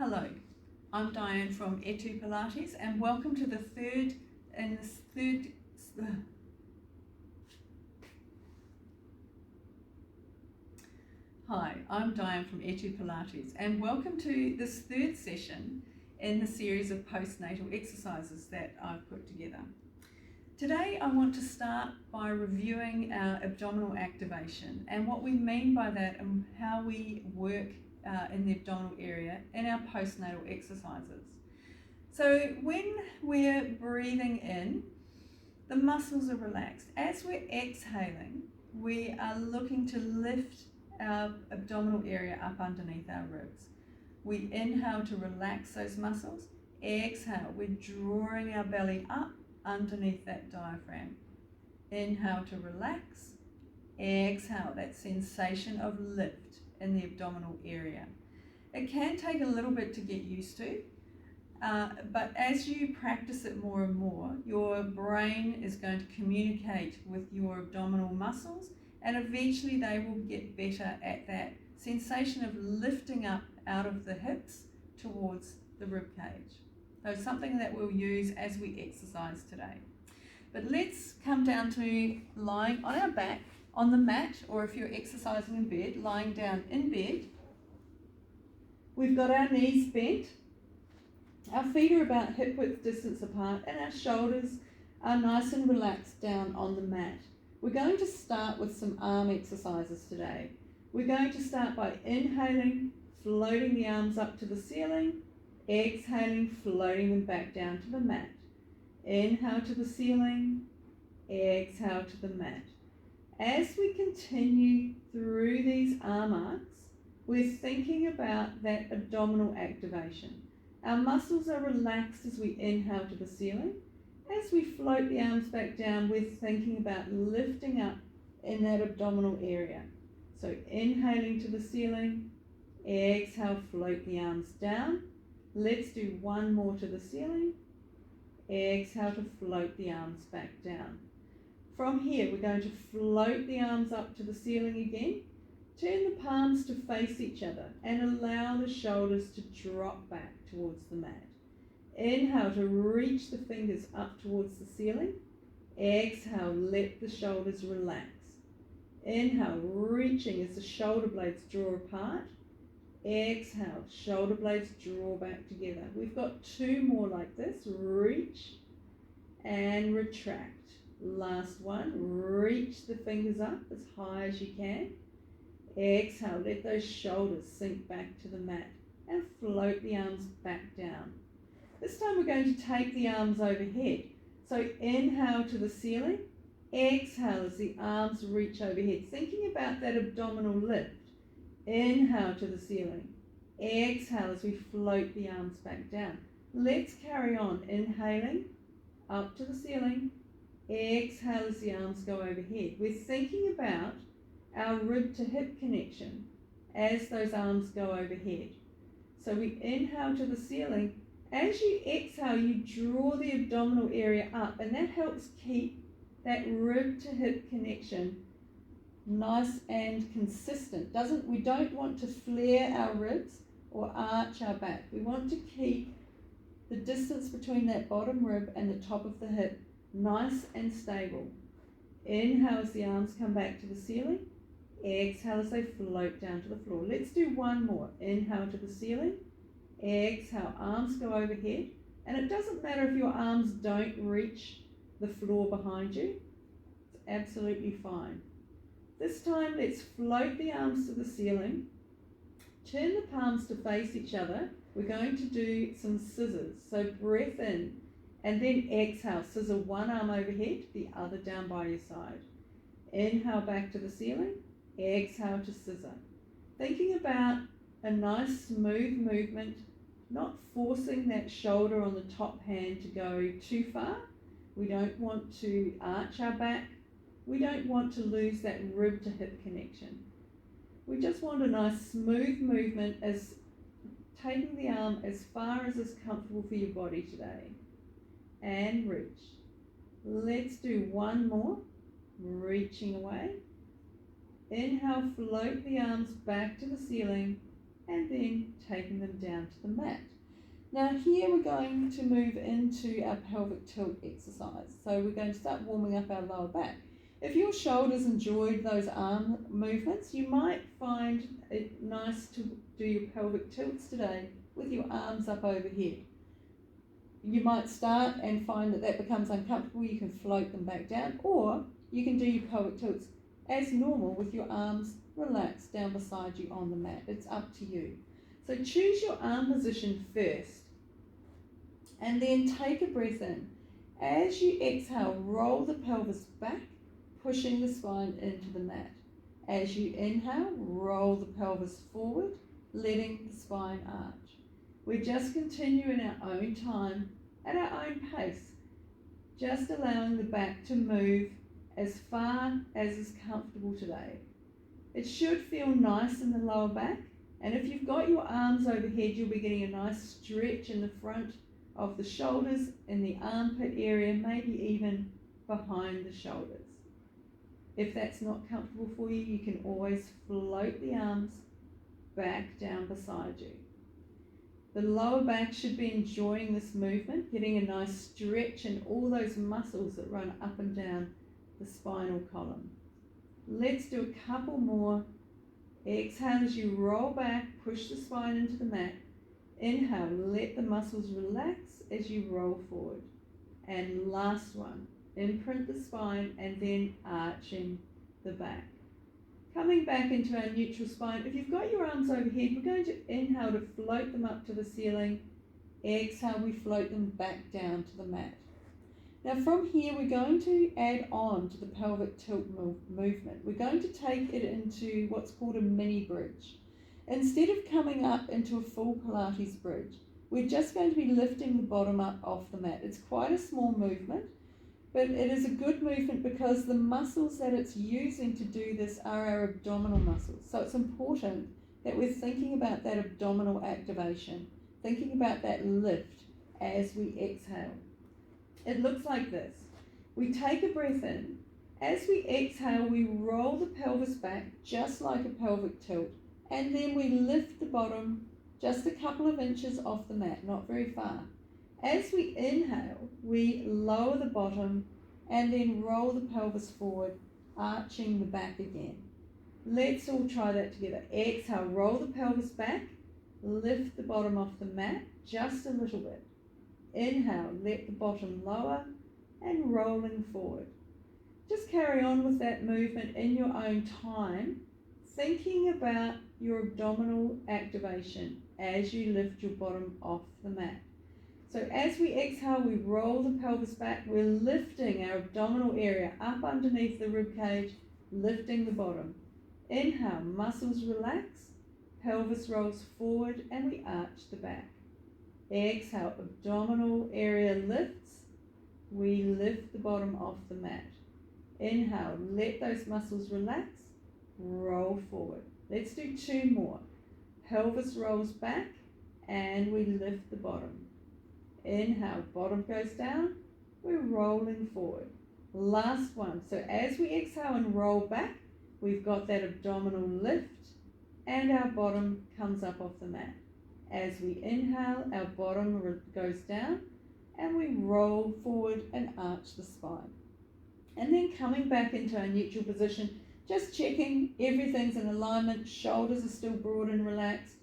Hello, I'm Diane from Etu Pilates and welcome to the third. Hi, I'm Diane from Etu Pilates and welcome to this third session in the series of postnatal exercises that I've put together. Today I want to start by reviewing our abdominal activation and what we mean by that and how we work in the abdominal area in our postnatal exercises. So when we're breathing in, the muscles are relaxed. As we're exhaling, we are looking to lift our abdominal area up underneath our ribs. We inhale to relax those muscles. Exhale, we're drawing our belly up underneath that diaphragm. Inhale to relax. Exhale, that sensation of lift in the abdominal area. It can take a little bit to get used to, but as you practice it more and more, your brain is going to communicate with your abdominal muscles, and eventually they will get better at that sensation of lifting up out of the hips towards the rib cage. So it's something that we'll use as we exercise today. But let's come down to lying on our back on the mat, or if you're exercising in bed, lying down in bed. We've got our knees bent, our feet are about hip width distance apart, and our shoulders are nice and relaxed down on the mat. We're going to start with some arm exercises today. We're going to start by inhaling, floating the arms up to the ceiling, exhaling, floating them back down to the mat. Inhale to the ceiling, exhale to the mat. As we continue through these arm arcs, we're thinking about that abdominal activation. Our muscles are relaxed as we inhale to the ceiling. As we float the arms back down, we're thinking about lifting up in that abdominal area. So inhaling to the ceiling, exhale, float the arms down. Let's do one more to the ceiling. Exhale to float the arms back down. From here, we're going to float the arms up to the ceiling again. Turn the palms to face each other and allow the shoulders to drop back towards the mat. Inhale to reach the fingers up towards the ceiling. Exhale, let the shoulders relax. Inhale, reaching as the shoulder blades draw apart. Exhale, shoulder blades draw back together. We've got two more like this. Reach and retract. Last one, reach the fingers up as high as you can. Exhale, let those shoulders sink back to the mat and float the arms back down. This time we're going to take the arms overhead. So inhale to the ceiling, exhale as the arms reach overhead, thinking about that abdominal lift. Inhale to the ceiling, exhale as we float the arms back down. Let's carry on, inhaling up to the ceiling, exhale as the arms go overhead. We're thinking about our rib to hip connection as those arms go overhead. So we inhale to the ceiling. As you exhale, you draw the abdominal area up, and that helps keep that rib to hip connection nice and consistent. We don't want to flare our ribs or arch our back. We want to keep the distance between that bottom rib and the top of the hip nice and stable. Inhale as the arms come back to the ceiling. Exhale as they float down to the floor. Let's do one more. Inhale to the ceiling. Exhale, arms go overhead. And it doesn't matter if your arms don't reach the floor behind you. It's absolutely fine. This time, let's float the arms to the ceiling. Turn the palms to face each other. We're going to do some scissors. So breath in and then exhale. Scissor one arm overhead, the other down by your side. Inhale back to the ceiling. Exhale to scissor. Thinking about a nice smooth movement, not forcing that shoulder on the top hand to go too far. We don't want to arch our back. We don't want to lose that rib to hip connection. We just want a nice smooth movement, as taking the arm as far as is comfortable for your body today. And reach. Let's do one more. Reaching away. Inhale, float the arms back to the ceiling. and then taking them down to the mat. Now here we're going to move into our pelvic tilt exercise. So we're going to start warming up our lower back. If your shoulders enjoyed those arm movements, you might find it nice to do your pelvic tilts today with your arms up overhead. You might start and find that becomes uncomfortable. You can float them back down, or you can do your pelvic tilts as normal with your arms relaxed down beside you on the mat. It's up to you. So choose your arm position first, and then take a breath in. As you exhale, roll the pelvis back, pushing the spine into the mat. As you inhale, roll the pelvis forward, letting the spine arch. We just continue in our own time, at our own pace, just allowing the back to move as far as is comfortable today. It should feel nice in the lower back, and if you've got your arms overhead, you'll be getting a nice stretch in the front of the shoulders, in the armpit area, maybe even behind the shoulders. If that's not comfortable for you, you can always float the arms back down beside you. The lower back should be enjoying this movement, getting a nice stretch in all those muscles that run up and down the spinal column. Let's do a couple more. Exhale as you roll back, push the spine into the mat. Inhale, let the muscles relax as you roll forward. And last one, imprint the spine and then arching the back. Coming back into our neutral spine, if you've got your arms overhead, we're going to inhale to float them up to the ceiling. Exhale, we float them back down to the mat. Now from here, we're going to add on to the pelvic tilt movement. We're going to take it into what's called a mini bridge. Instead of coming up into a full Pilates bridge, we're just going to be lifting the bottom up off the mat. It's quite a small movement, but it is a good movement because the muscles that it's using to do this are our abdominal muscles. So it's important that we're thinking about that abdominal activation, thinking about that lift as we exhale. It looks like this. We take a breath in. As we exhale, we roll the pelvis back just like a pelvic tilt, and then we lift the bottom just a couple of inches off the mat, not very far. As we inhale, we lower the bottom and then roll the pelvis forward, arching the back again. Let's all try that together. Exhale, roll the pelvis back, lift the bottom off the mat just a little bit. Inhale, let the bottom lower and rolling forward. Just carry on with that movement in your own time, thinking about your abdominal activation as you lift your bottom off the mat. So as we exhale, we roll the pelvis back. We're lifting our abdominal area up underneath the rib cage, lifting the bottom. Inhale, muscles relax, pelvis rolls forward, and we arch the back. Exhale, abdominal area lifts. We lift the bottom off the mat. Inhale, let those muscles relax, roll forward. Let's do two more. Pelvis rolls back, and we lift the bottom. Inhale, bottom goes down, we're rolling forward. Last one. So as we exhale and roll back, we've got that abdominal lift, and our bottom comes up off the mat. As we inhale, our bottom goes down, and we roll forward and arch the spine. And then coming back into our neutral position, just checking everything's in alignment, shoulders are still broad and relaxed,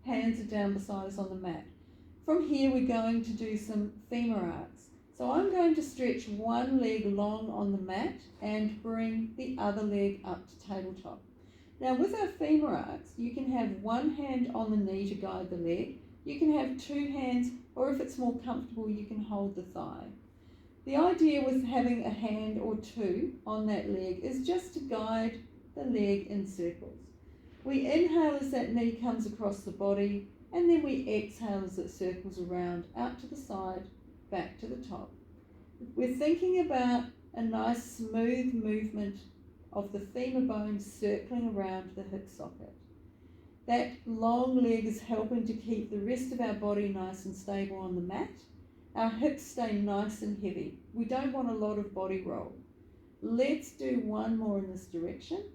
hands are down beside us on the mat. From here, we're going to do some femur arcs. So I'm going to stretch one leg long on the mat and bring the other leg up to tabletop. Now with our femur arcs, you can have one hand on the knee to guide the leg. You can have two hands, or if it's more comfortable, you can hold the thigh. The idea with having a hand or two on that leg is just to guide the leg in circles. We inhale as that knee comes across the body, and then we exhale as it circles around, out to the side, back to the top. We're thinking about a nice smooth movement of the femur bone circling around the hip socket. That long leg is helping to keep the rest of our body nice and stable on the mat. Our hips stay nice and heavy. We don't want a lot of body roll. Let's do one more in this direction.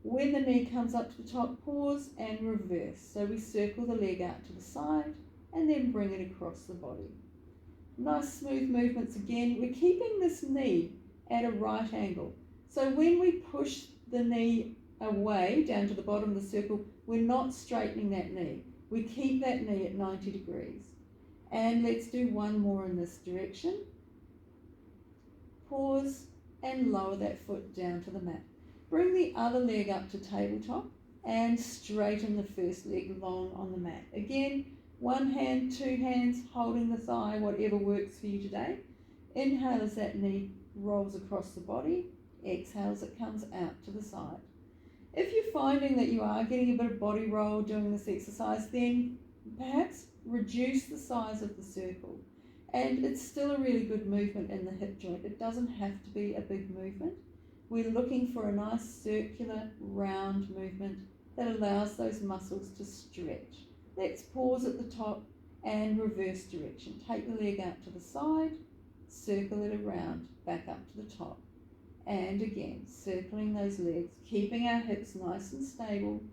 When the knee comes up to the top, pause and reverse. So we circle the leg out to the side and then bring it across the body. Nice smooth movements again. We're keeping this knee at a right angle. So when we push the knee away down to the bottom of the circle, we're not straightening that knee. We keep that knee at 90 degrees. And let's do one more in this direction. Pause and lower that foot down to the mat. Bring the other leg up to tabletop and straighten the first leg long on the mat. Again, one hand, two hands, holding the thigh, whatever works for you today. Inhale as that knee rolls across the body. Exhale as it comes out to the side. If you're finding that you are getting a bit of body roll doing this exercise, then perhaps reduce the size of the circle. And it's still a really good movement in the hip joint. It doesn't have to be a big movement. We're looking for a nice circular, round movement that allows those muscles to stretch. Let's pause at the top and reverse direction. Take the leg out to the side, circle it around, back up to the top. And again, circling those legs, keeping our hips nice and stable,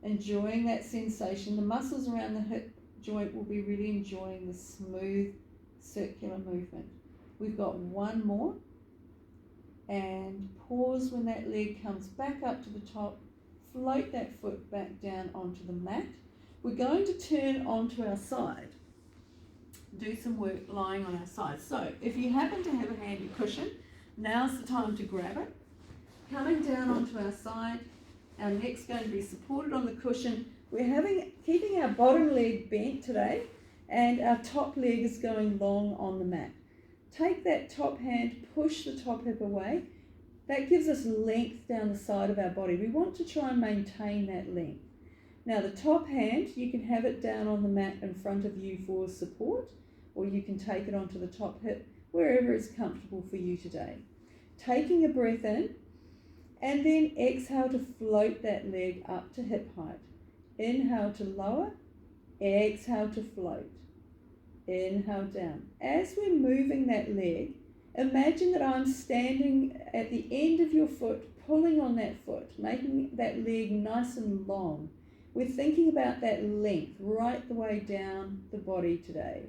enjoying that sensation. The muscles around the hip joint will be really enjoying the smooth circular movement. We've got one more, and pause when that leg comes back up to the top. Float that foot back down onto the mat. We're going to turn onto our side, do some work lying on our side. So if you happen to have a handy cushion, now's the time to grab it. Coming down onto our side, our neck's going to be supported on the cushion. We're keeping our bottom leg bent today, and our top leg is going long on the mat. Take that top hand, push the top hip away. That gives us length down the side of our body. We want to try and maintain that length. Now the top hand, you can have it down on the mat in front of you for support, or you can take it onto the top hip, wherever is comfortable for you today. Taking a breath in, and then exhale to float that leg up to hip height. Inhale to lower, exhale to float. Inhale down. As we're moving that leg, imagine that I'm standing at the end of your foot, pulling on that foot, making that leg nice and long. We're thinking about that length right the way down the body today.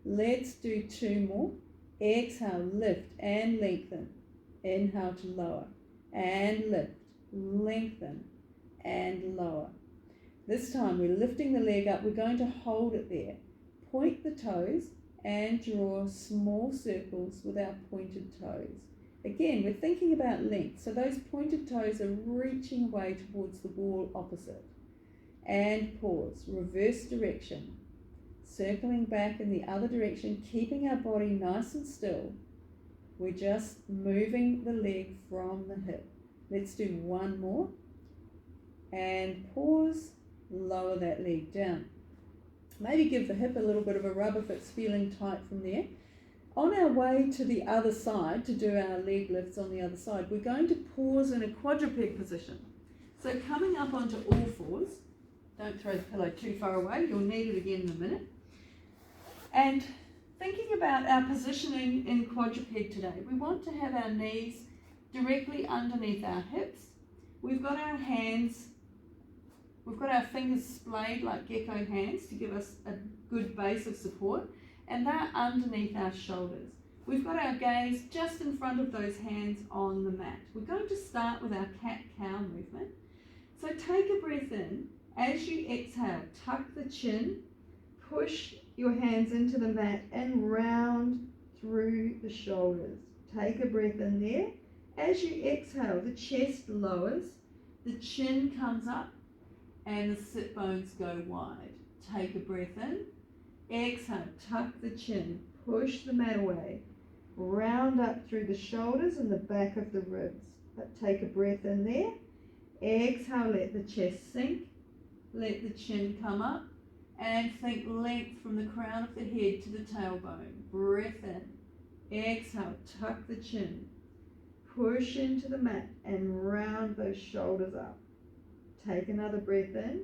Let's do two more. Exhale, lift and lengthen. Inhale to lower and lift, lengthen and lower. This time we're lifting the leg up. We're going to hold it there. Point the toes and draw small circles with our pointed toes. Again, we're thinking about length. So those pointed toes are reaching away towards the wall opposite. And pause, reverse direction. Circling back in the other direction, keeping our body nice and still. We're just moving the leg from the hip. Let's do one more. And pause, lower that leg down. Maybe give the hip a little bit of a rub if it's feeling tight from there. On our way to the other side, to do our leg lifts on the other side, we're going to pause in a quadruped position. So coming up onto all fours, don't throw the pillow too far away, you'll need it again in a minute. And thinking about our positioning in quadruped today, we want to have our knees directly underneath our hips. We've got our hands, we've got our fingers splayed like gecko hands to give us a good base of support, and they're underneath our shoulders. We've got our gaze just in front of those hands on the mat. We're going to start with our cat-cow movement. So take a breath in. As you exhale, tuck the chin, push your hands into the mat and round through the shoulders. Take a breath in there. As you exhale, the chest lowers, the chin comes up, and the sit bones go wide. Take a breath in. Exhale, tuck the chin, push the mat away, round up through the shoulders and the back of the ribs. But take a breath in there. Exhale, let the chest sink. Let the chin come up and think length from the crown of the head to the tailbone. Breath in. Exhale, tuck the chin. Push into the mat and round those shoulders up. Take another breath in.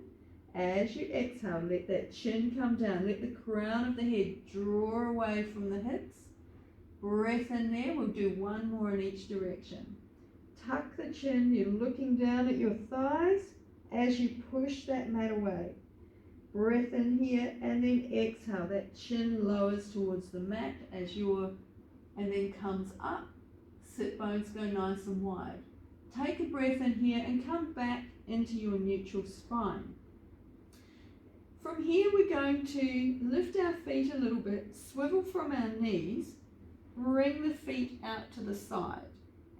As you exhale, let that chin come down. Let the crown of the head draw away from the hips. Breath in there. We'll do one more in each direction. tuck the chin, you're looking down at your thighs as you push that mat away. Breath in here and then exhale. That chin lowers towards the mat and then comes up. Sit bones go nice and wide. Take a breath in here and come back into your neutral spine. From here we're going to lift our feet a little bit, swivel from our knees, bring the feet out to the side.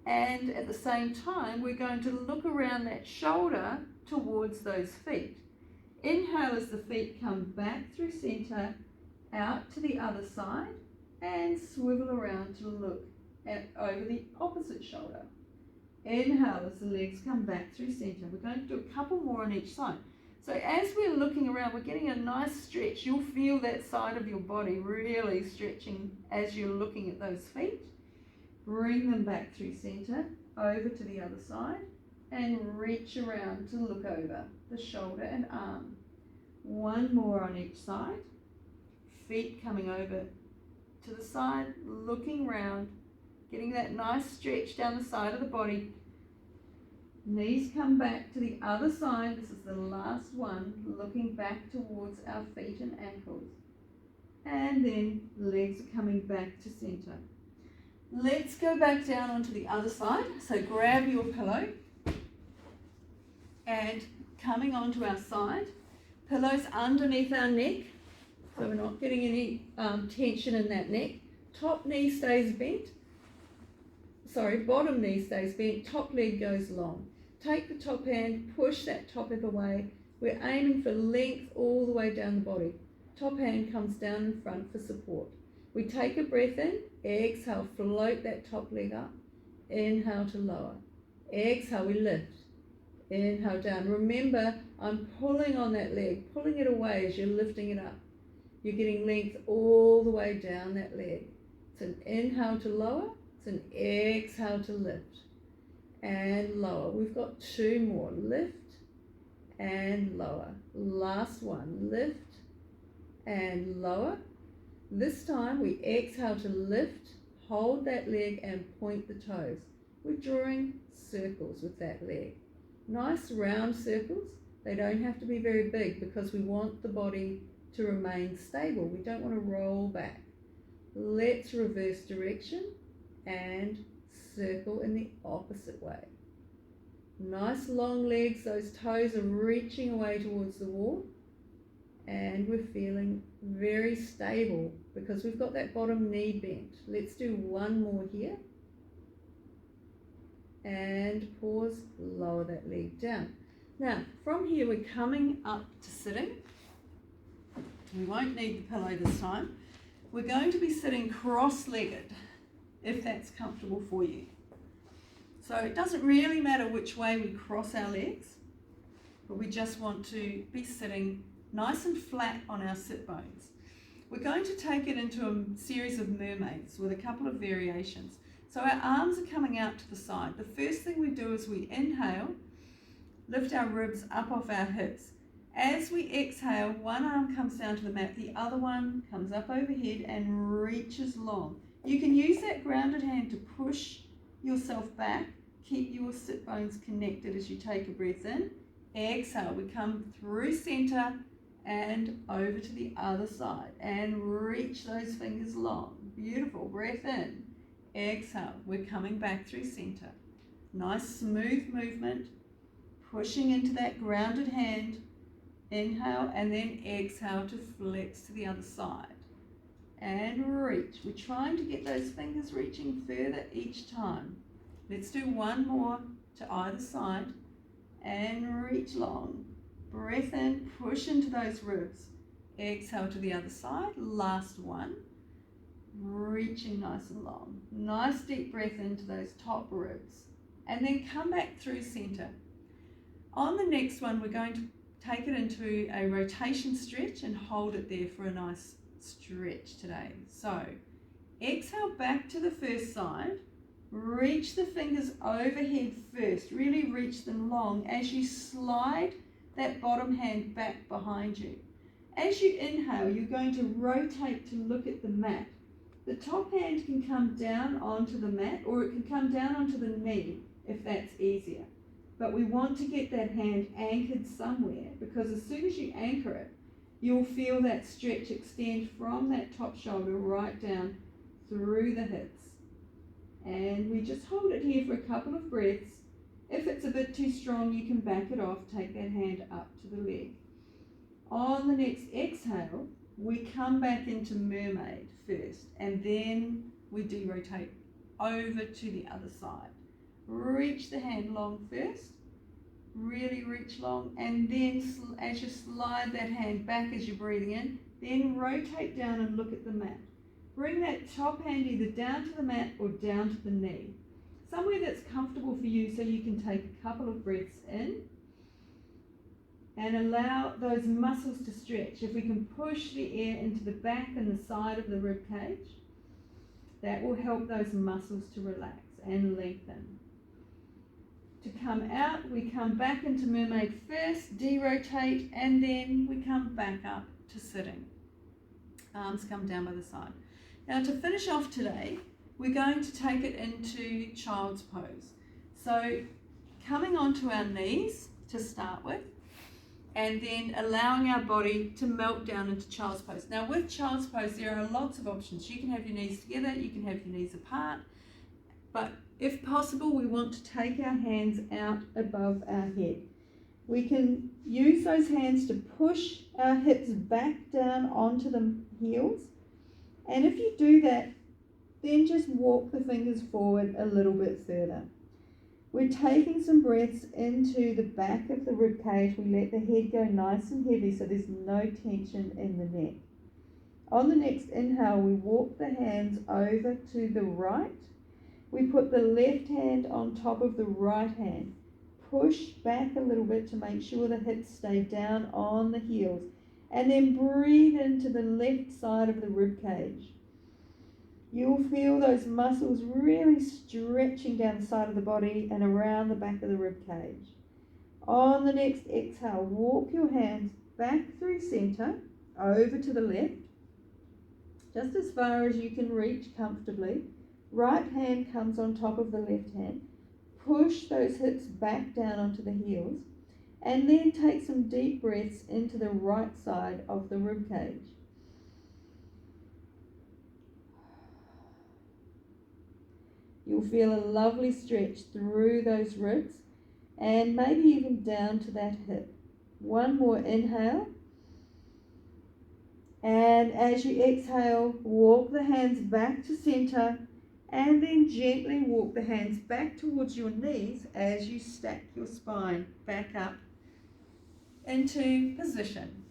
And at the same time, we're going to look around that shoulder towards those feet. Inhale as the feet come back through center, out to the other side, and swivel around to look over the opposite shoulder. Inhale as the legs come back through center. We're going to do a couple more on each side. So as we're looking around, we're getting a nice stretch. You'll feel that side of your body really stretching as you're looking at those feet. Bring them back through center, over to the other side, and reach around to look over the shoulder and arm. One more on each side. Feet coming over to the side, looking round, getting that nice stretch down the side of the body. Knees come back to the other side. This is the last one, looking back towards our feet and ankles. And then legs are coming back to center. Let's go back down onto the other side. So grab your pillow and coming onto our side. Pillows underneath our neck, so we're not getting any tension in that neck. Top knee stays bent. Bottom knee stays bent, top leg goes long. Take the top hand, push that top hip away. We're aiming for length all the way down the body. Top hand comes down in front for support. We take a breath in, exhale, float that top leg up. Inhale to lower. Exhale, we lift. Inhale down. Remember, I'm pulling on that leg, pulling it away as you're lifting it up. You're getting length all the way down that leg. It's an inhale to lower. It's an exhale to lift and lower. We've got two more. Lift and lower. Last one. Lift and lower. This time we exhale to lift, hold that leg and point the toes. We're drawing circles with that leg. Nice round circles. They don't have to be very big because we want the body to remain stable. We don't want to roll back. Let's reverse direction and circle in the opposite way. Nice long legs, those toes are reaching away towards the wall, and we're feeling very stable because we've got that bottom knee bent. Let's do one more here. And pause, lower that leg down. Now, from here we're coming up to sitting. We won't need the pillow this time. We're going to be sitting cross-legged, if that's comfortable for you. So it doesn't really matter which way we cross our legs, but we just want to be sitting nice and flat on our sit bones. We're going to take it into a series of mermaids with a couple of variations. So our arms are coming out to the side. The first thing we do is we inhale, lift our ribs up off our hips. As we exhale, one arm comes down to the mat, the other one comes up overhead and reaches long. You can use that grounded hand to push yourself back, keep your sit bones connected as you take a breath in. Exhale, we come through center and over to the other side and reach those fingers long. Beautiful, breath in. Exhale, we're coming back through center. Nice smooth movement, pushing into that grounded hand. Inhale and then exhale to flex to the other side. And reach. We're trying to get those fingers reaching further each time. Let's do one more to either side and reach long. Breath in, push into those ribs. Exhale to the other side. Last one. Reaching nice and long. Nice deep breath into those top ribs. And then come back through center. On the next one, we're going to take it into a rotation stretch and hold it there for a nice stretch today. So exhale back to the first side. Reach the fingers overhead first. Really reach them long as you slide that bottom hand back behind you. As you inhale, you're going to rotate to look at the mat. The top hand can come down onto the mat or it can come down onto the knee. if that's easier. But we want to get that hand anchored somewhere, because as soon as you anchor it, you'll feel that stretch extend from that top shoulder right down through the hips. And we just hold it here for a couple of breaths. If it's a bit too strong, you can back it off, take that hand up to the leg. On the next exhale, we come back into mermaid first, and then we de-rotate over to the other side. Reach the hand long first, really reach long, and then as you slide that hand back as you're breathing in, then rotate down and look at the mat. Bring that top hand either down to the mat or down to the knee. Somewhere that's comfortable for you, so you can take a couple of breaths in and allow those muscles to stretch. If we can push the air into the back and the side of the rib cage, that will help those muscles to relax and lengthen. To come out, we come back into mermaid first, de-rotate, and then we come back up to sitting. Arms come down by the side. Now to finish off today, we're going to take it into child's pose. So coming onto our knees to start with, and then allowing our body to melt down into child's pose. Now with child's pose, there are lots of options. You can have your knees together, you can have your knees apart, but if possible, we want to take our hands out above our head. We can use those hands to push our hips back down onto the heels. And if you do that, then just walk the fingers forward a little bit further. We're taking some breaths into the back of the rib cage. We let the head go nice and heavy so there's no tension in the neck. On the next inhale, we walk the hands over to the right. We put the left hand on top of the right hand. Push back a little bit to make sure the hips stay down on the heels. And then breathe into the left side of the rib cage. You'll feel those muscles really stretching down the side of the body and around the back of the rib cage. On the next exhale, walk your hands back through center, over to the left, just as far as you can reach comfortably. Right hand comes on top of the left hand. Push those hips back down onto the heels, and then take some deep breaths into the right side of the rib cage. You'll feel a lovely stretch through those ribs and maybe even down to that hip. One more inhale. And as you exhale, walk the hands back to center and then gently walk the hands back towards your knees as you stack your spine back up into position.